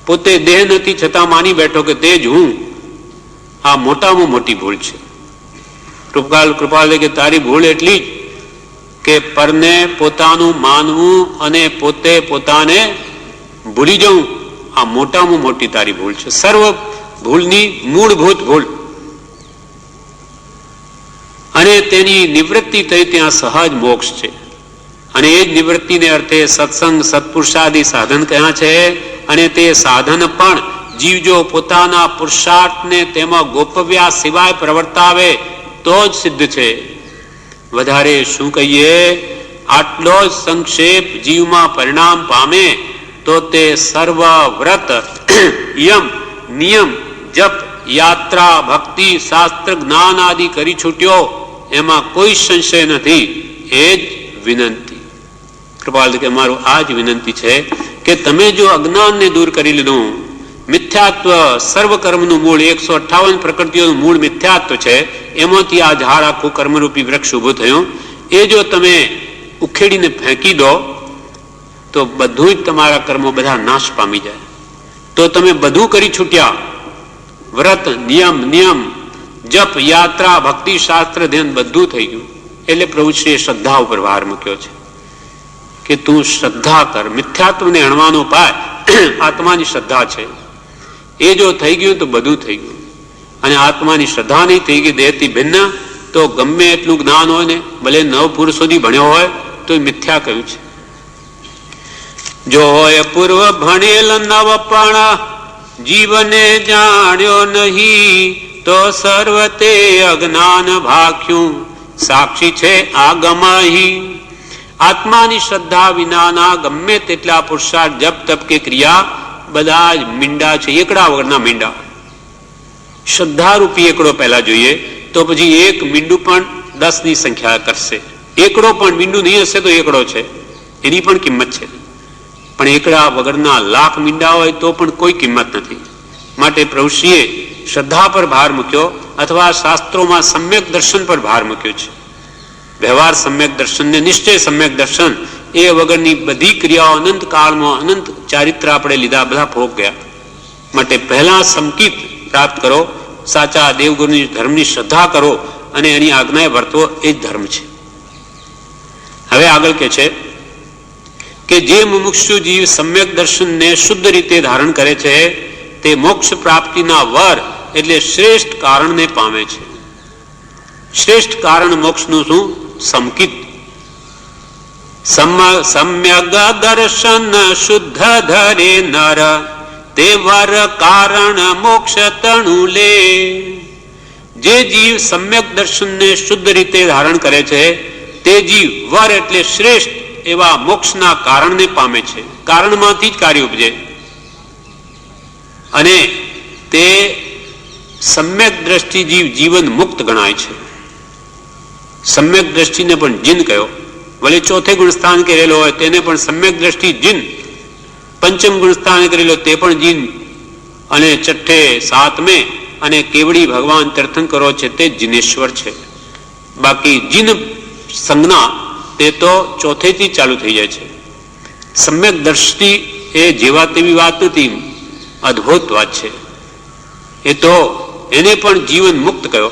પોતે દેહ નથી છતાં માની બેઠો કે તે જ હું. આ મોટામાં મોટી ભૂલ છે. કૃપાલ કે તારી ભૂલ એટલી જ કે પરને પોતાનું માનવું અને પોતે પોતાને ભૂલી જવું, આ મોટામાં મોટી તારી ભૂલ છે. સર્વ ભૂલની મૂળભૂત ભૂલ. અને તેની નિવૃત્તિ થઈ ત્યાં સહજ મોક્ષ છે. અને એ જ નિવૃત્તિને અર્થે સત્સંગ, સત્પુરુષાદિ સાધન કયા છે. અને તે સાધન પણ જીવ જો પોતાના પુરુષાર્થને તેમાં ગોપવ્યા સિવાય પ્રવર્તાવે તો જ સિદ્ધ છે. વધારે શું કહીએ? આટલો જ સંક્ષેપ જીવમાં પરિણામ પામે તો તે સર્વ વ્રત, યમ, નિયમ, જપ, યાત્રા, ભક્તિ, શાસ્ત્ર, જ્ઞાન આદિ કરી છૂટ્યો એમાં કોઈ સંશય નથી. એ જ વિનંતી. કૃપાલ કે મારું આ જ વિનંતી છે કે તમે જો અજ્ઞાનને દૂર કરી લીધું, મિથ્યાત્વ સર્વ કર્મનું મૂળ 158 પ્રકૃતિઓનું મૂળ મિથ્યાત્વ છે. એમાંથી આ ઝાડ આખું કર્મરૂપી વૃક્ષ ઉભું થયું. એ જો તમે ઉખેડીને ફેંકી દો તો બધું જ તમારા કર્મો બધા નાશ પામી જાય. તો તમે બધું કરી છૂટ્યા, વ્રત, નિયમ, જપ, યાત્રા, ભક્તિ, શાસ્ત્ર, ધ્યાન બધું થઈ ગયું. એટલે પ્રભુશ્રીએ શ્રદ્ધા ઉપર ભાર મૂક્યો છે કે તું શ્રદ્ધા કર. મિથ્યાત્વને અણવાનો ઉપાય આત્માની શ્રદ્ધા છે. એ જો થઈ ગયું તો બધું થઈ ગયું. અને આત્માની શ્રદ્ધા નહીં થઈ ગઈ, દેહથી ભિન્ન, તો ગમે એટલું જ્ઞાન હોય ને, ભલે 9 પુરુષ સુધી ભણ્યો હોય તો એ મિથ્યા કહ્યું છે. જો હોય પૂર્વ ભણેલ નવ પણ જીવને જાણ્યો નહીં, તો સર્વતે અજ્ઞાન ભાખ્યું, સાક્ષી છે આગમહી. આત્માની શ્રદ્ધા વિનાના ગમે તેટલા પુરુષાર્થ, જપ, તપ કે ક્રિયા બધા જ મીંડા છે, એકડા વગરના મીંડા. શ્રદ્ધારૂપી એકડો પહેલા જોઈએ, તો પછી એક મીંડું પણ 10 ની સંખ્યા કરશે. એકડો પણ મીંડું નહીં હશે તો એકડો છે, એની પણ કિંમત છે. પણ એકડા વગરના લાખ મીંડા હોય તો પણ કોઈ કિંમત નથી. માટે પ્રભુશ્રીએ શ્રદ્ધા પર ભાર મૂક્યો, અથવા શાસ્ત્રોમાં સમ્યક દર્શન પર ભાર મૂક્યો છે. વ્યવહાર સમ્યક દર્શન ને નિશ્ચય સમ્યક દર્શન, એ વગરની બધી ક્રિયાઓ અનંત કાળમાં અનંત ચારિત્ર આપણે લીધા, બધા ભોગ ગયા. માટે પહેલા સંકિત પ્રાપ્ત કરો, સાચા દેવગુરુની ધર્મની શ્રદ્ધા કરો અને એની આજ્ઞાએ વર્તવો, એ જ ધર્મ છે. હવે આગળ કે છે કે જે મુમુક્ષુ જીવ સમ્યક દર્શનને શુદ્ધ રીતે ધારણ કરે છે, તે મોક્ષ પ્રાપ્તિના વર એટલે શ્રેષ્ઠ કારણને પામે છે. શ્રેષ્ઠ કારણ મોક્ષનું શું? સંકિત. સમ્યક દર્શન શુદ્ધ ધરે નર, તે વર કારણ મોક્ષ તણુ લે. જે જીવ સમ્યક દર્શનને શુદ્ધ રીતે ધારણ કરે છે, તે જીવ વર એટલે શ્રેષ્ઠ એવા મોક્ષના કારણને પામે છે. કારણમાંથી જ કાર્ય ઉપજે. અને તે સમ્યક દ્રષ્ટિ જીવ જીવન મુક્ત ગણાય છે. સમ્યક દ્રષ્ટિને પણ જીન કયો. ભલે ચોથે ગુણસ્થાન કરેલો હોય તેને પણ સમ્યક દ્રષ્ટિ જીન, પંચમ ગુણસ્થાન કરેલો તે પણ જીન, અને છઠ્ઠે, સાતમે અને કેવડી ભગવાન તીર્થંકરો છે તે જીનેશ્વર છે. બાકી જીન સંજ્ઞા તે તો ચોથેથી ચાલુ થઈ જાય છે. સમ્યક દ્રષ્ટિ એ જેવા તેવી વાત નથી, અદ્ભુત વાત છે. એ તો એને પણ જીવન મુક્ત કયો.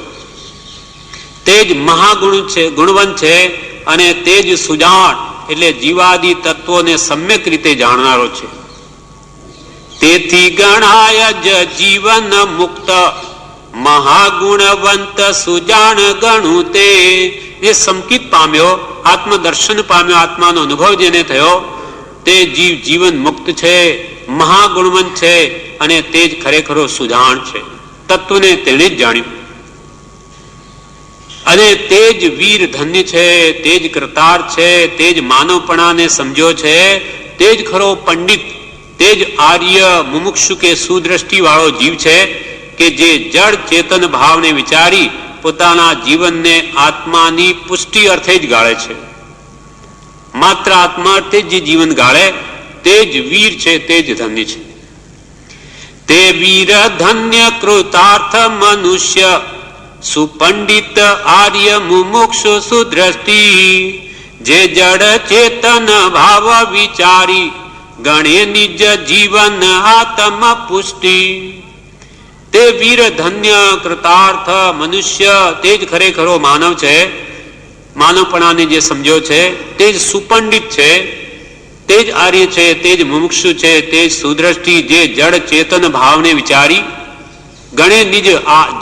તે જ મહાગુણ છે, ગુણવંત છે, અને તે જ સુજાણ એટલે જીવાદી તત્વોને સમ્યક રીતે જાણનારો છે. તેથી ગણાય જ જીવન મુક્ત, મહાગુણવંત સુજાણ ગણું તે. જે સંકિત પામ્યો, આત્મદર્શન પામ્યો, આત્માનો અનુભવ જેને થયો, તે જીવ જીવન મુક્ત છે, મહાગુણવંત છે, અને તે જ ખરેખરો સુજાણ છે. તત્વને તેણે જ જાણ્યું. અને તે જ વીર ધન્ય છે, તે જ કૃતાર છે, તે જ માનવપણાને સમજ્યો છે, તે જ ખરો પંડિત, તે જ આર્ય મુમુક્ષુ કે સુદ્રષ્ટિ વાળો જીવ છે કે જે જડ ચેતન ભાવને વિચારી પોતાના જીવનને આત્માની પુષ્ટિ અર્થે જ ગાળે છે. માત્ર આત્મા અર્થે જ જે જીવન ગાળે તે જ વીર છે, તે જ ધન્ય છે. તે વીર ધન્ય કૃતાર્થ મનુષ્ય, સુપંડિત આર્ય મુમુક્ષુ સુદ્રષ્ટિ, જે જડ ચેતન ભાવ વિચારી ગણે નિજ જીવન આત્મ પુષ્ટિ. તે વીર ધન્ય કૃતાર્થ મનુષ્ય, તે જ ખરેખરો માનવ છે, માનવપણાને જે સમજ્યો છે, તે જ સુપંડિત છે, તે જ આર્ય છે, તે જ મુમુક્ષુ છે, તે જ સુદ્રષ્ટિ, જે જડ ચેતન ભાવને વિચારી ગણે નિજ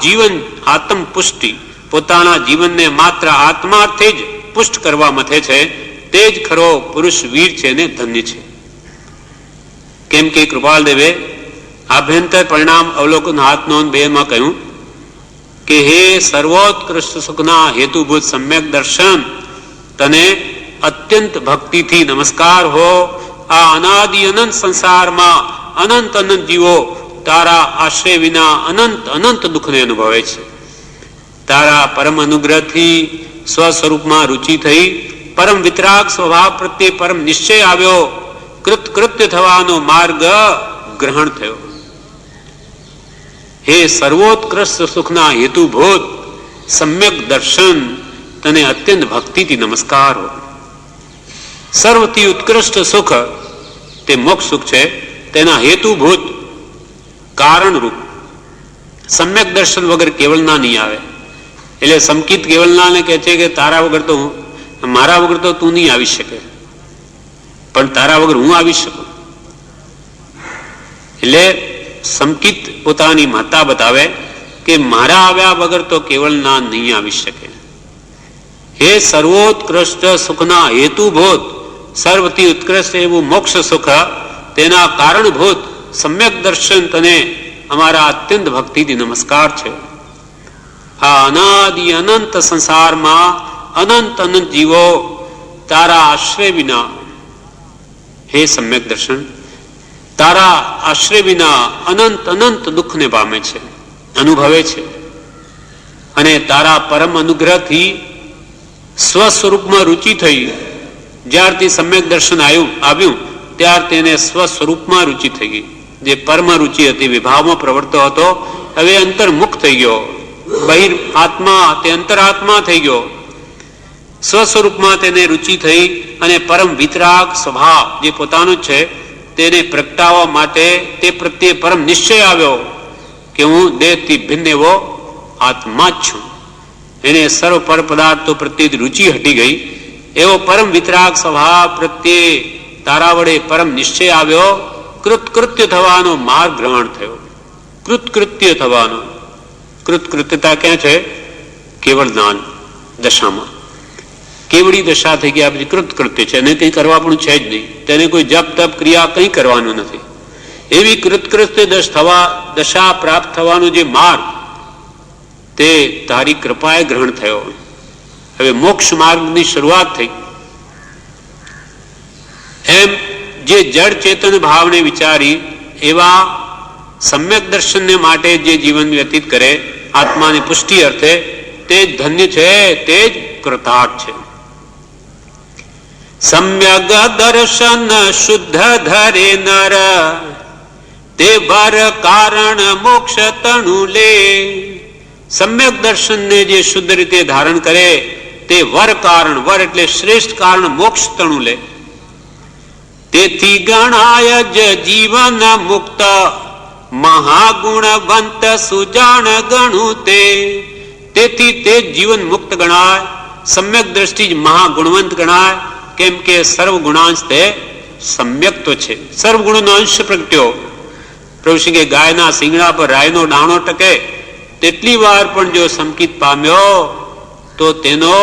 જીવન આત્મ પુષ્ટિ, પોતાના જીવનને માત્ર આત્માર્થે જ પુષ્ટ કરવા મથે છે, તે જ ખરો પુરુષ વીર છે ને ધન્ય છે. કેમ કે કૃપાલ દેવે આભ્યંતર પરિણામ અવલોકન હાથ નોંધ 2 માં કહ્યું કે હે સર્વોત્કૃષ્ટ સુખના હેતુભૂત સમ્યક દર્શન, તને અત્યંત ભક્તિથી નમસ્કાર હો. આ અનાદિ અનંત સંસારમાં અનંત અનંત જીવો તારા આશ્રય વિના અનંત અનંત દુઃખને અનુભવે છે. તારા પરમ અનુગ્રહથી સ્વસ્વરૂપમાં રુચિ થઈ, પરમ વિતરાગ સ્વભાવ પ્રત્યે પરમ નિશ્ચય આવ્યો, કૃતકૃત્ય થવાનો માર્ગ ગ્રહણ થયો. હે સર્વોત્કૃષ્ટ સુખના હેતુભૂત સમ્યક દર્શન, તને અત્યંત ભક્તિથી નમસ્કાર હો. સર્વથી ઉત્કૃષ્ટ સુખ તે મોક્ષ સુખ છે, તેના હેતુભૂત કારણરૂપ. સમ્યક દર્શન વગર કેવલના નહીં આવે. એટલે સંકિત કેવલનાને કહે છે કે તારા વગર તો મારા વગર તો તું નહીં આવી શકે, પણ તારા વગર હું આવી શકું. એટલે સંકિત પોતાની મહત્તા બતાવે કે મારા આવ્યા વગર તો કેવલના નહીં આવી શકે. હે સર્વોત્કૃષ્ટ સુખના હેતુભૂત, સર્વથી ઉત્કૃષ્ટ એવું મોક્ષ સુખ, તેના કારણભૂત સમ્યક દર્શન તને અમારા અત્યંત ભક્તિથી નમસ્કાર છે. આ અનાદિ અનંત સંસારમાં અનંત અનંત જીવો તારા આશ્રય વિના, હે સમ્યક દર્શન, તારા આશ્રય વિના અનંત અનંત દુઃખને પામે છે, અનુભવે છે. અને તારા પરમ અનુગ્રહથી સ્વસ્વરૂપમાં રુચિ થઈ. જ્યારથી સમ્યક દર્શન આવ્યું ત્યાર તેને સ્વસ્વરૂપમાં રુચિ થઈ ગઈ. જે પરમ રુચિ હતી, વિભાવમાં પ્રવર્તો હતો, હવે અંતર્મુખ થઈ ગયો. બહિર આત્મા તે અંતરાત્મા થઈ ગયો. સ્વસ્વરૂપમાં તેને રુચિ થઈ અને પરમ વિતરાગ સ્વભાવ જે પોતાનું છે તેને પ્રગટાવવા માટે તે પ્રત્યે પરમ નિશ્ચય આવ્યો કે હું દેહથી ભિન્ન એવો આત્મા જ છું. એને સર્વ પર પદાર્થો પ્રત્યે રુચિ હટી ગઈ. એવો પરમ વિતરાગ સ્વભાવ પ્રત્યે તારા વડે પરમ નિશ્ચય આવ્યો. કૃતકૃત્ય થવાનો માર્ગ ગ્રહણ થયો. કૃતકૃત્ય થવાનો, કૃતકૃત્યતા ક્યાં છે? કેવળ જ્ઞાન દશામાં. કેવડી દશા થઈ ગયા પછી કૃતકૃત્ય છે, એને કંઈ કરવા પણ છે જ નહીં. તેને કોઈ જપ તપ ક્રિયા કંઈ કરવાનું નથી. એવી કૃતકૃત્ય દશા પ્રાપ્ત થવાનો જે માર્ગ તે તારી કૃપાએ ગ્રહણ થયો. હવે મોક્ષ માર્ગની શરૂઆત થઈ. એમ જે જડ ચેતન ભાવને વિચારી એવા સમ્યક દર્શનને માટે જે જીવન વ્યતીત કરે આત્માની પુષ્ટિ અર્થે, તે જ ધન્ય છે, તે જ કૃતાર્થ છે. સમ્યક દર્શન શુદ્ધ ધરે નર, તે વર કારણ મોક્ષ તણુ લે. સમ્યક દર્શનને જે શુદ્ધ રીતે ધારણ કરે તે વર કારણ, વર એટલે શ્રેષ્ઠ કારણ, મોક્ષ તણુ લે. તેથી ગણાય જ જીવન મુક્ત, મહાગુણવંત સુજાણ ગણું તે. તેથી તે જીવન મુક્ત ગણાય, સમ્યક દ્રષ્ટિ જ મહાગુણવંત ગણાય. કેમ કે સર્વ ગુણાંશ તે સમ્યક તો છે. સર્વ ગુણનો અંશ પ્રગટ્યો. પ્રભુ શ્રી કે ગાયના શિંગડા પર રાયનો દાણો ટકે તેટલી વાર પણ જો સંકિત પામ્યો તો તેનો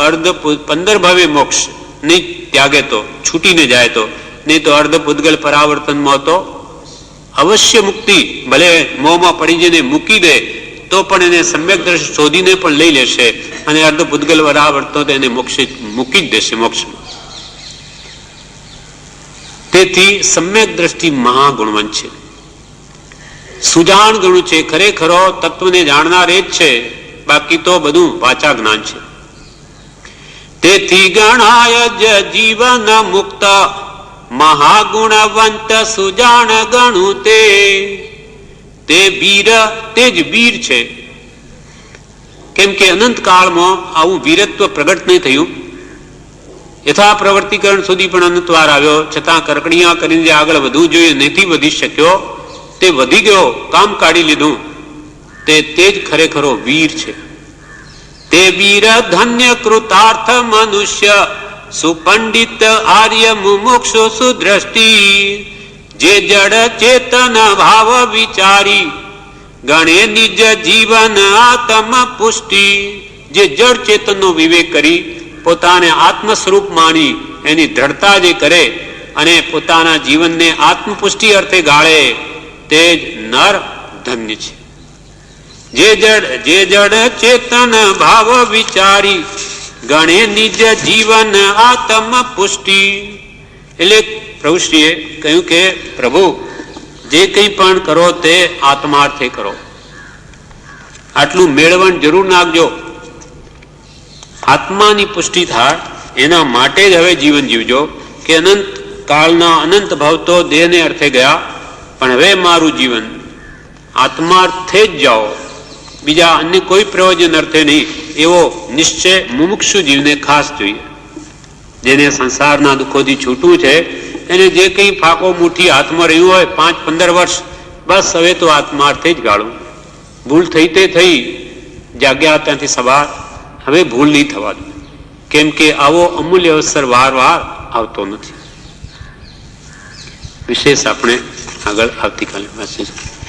અર્ધ 15 ભવે મોક્ષ નહીં ત્યાગે તો, છૂટીને જાય તો, નહીં તો અર્ધ પૂતગલ પરાવર્તનમાં તો અવશ્ય મુક્તિ. ભલે મોહમાં પડી જઈને મૂકી દે તો પણ એને સમ્યક દ્રષ્ટિ શોધીને પણ લઈ લેશે અને અર્ધ પૂતગલ પરાવર્તન તો એને મોક્ષ મૂકી જ દેશે મોક્ષમાં. તેથી સમ્યક દ્રષ્ટિ મહાગુણવંત છે, સુજાણ ગણું છે. ખરેખરો તત્વને જાણનાર એ જ છે, બાકી તો બધું વાચા જ્ઞાન છે. તેથી ગણાય જ જીવન મુક્ત, મહાગુણવંત સુજાણ ગણું તે. તે વીર, તે જ વીર છે. કેમ કે અનંત કાળમાં આવું વીરત્વ પ્રગટ નહીં થયું. યથા પ્રવર્તિકરણ સુધી પણ અનંતવાર આવ્યો, છતાં કરકડિયા કરીને જે આગળ વધવું જોઈએ નથી વધી શક્યો, તે વધી ગયો, કામ કાઢી લીધું. તે જ ખરેખરો વીર છે. તે વીર ધન્ય કૃતાર્થ મનુષ્ય, સુપંડિત આર્ય મુમુક્ષુ સુદ્રષ્ટિ. જે જડ ચેતન ભાવ વિચારી, ગણે નિજ જીવન આત્મ પુષ્ટિ. જે જડ ચેતનનો વિવેક કરી પોતાને આત્મ સ્વરૂપ માની એની દ્રઢતા જે કરે અને પોતાના જીવનને આત્મપુષ્ટિ અર્થે ગાળે તે જ નર ધન્ય છે. જે જડ ચેતન ભાવ વિચારી, ગણે નિજ જીવન આત્મ પુષ્ટિ. એટલે પ્રભુશ્રીએ કહ્યું કે પ્રભુ જે કંઈ પણ કરો તે આત્માર્થે કરો. આટલું મેળવણ જરૂર નાખજો. આત્માની પુષ્ટિ થાય એના માટે જ હવે જીવન જીવજો. કે અનંત કાળના અનંત ભાવ તો દેહને અર્થે ગયા, પણ હવે મારું જીવન આત્માર્થે જ જાઓ, બીજા અન્ય કોઈ પ્રયોજન અર્થે નહીં. એવો નિશ્ચય મુમુક્ષુ જીવને ખાસ જોઈએ. જેને સંસારના દુઃખોથી છૂટવું છે એને જે કંઈ ફાકો મુઠ્ઠી હાથમાં રહ્યું હોય 5-15 વર્ષ બસ હવે તો આત્માર્થે જ ગાળું. ભૂલ થઈ તે થઈ, જાગ્યા ત્યાંથી સવાર, હવે ભૂલ નહીં થવા દો, કેમ કે આવો અમૂલ્ય અવસર વાર આવતો નથી. વિશેષ આપણે આગળ આવતીકાલે વાંચીશું.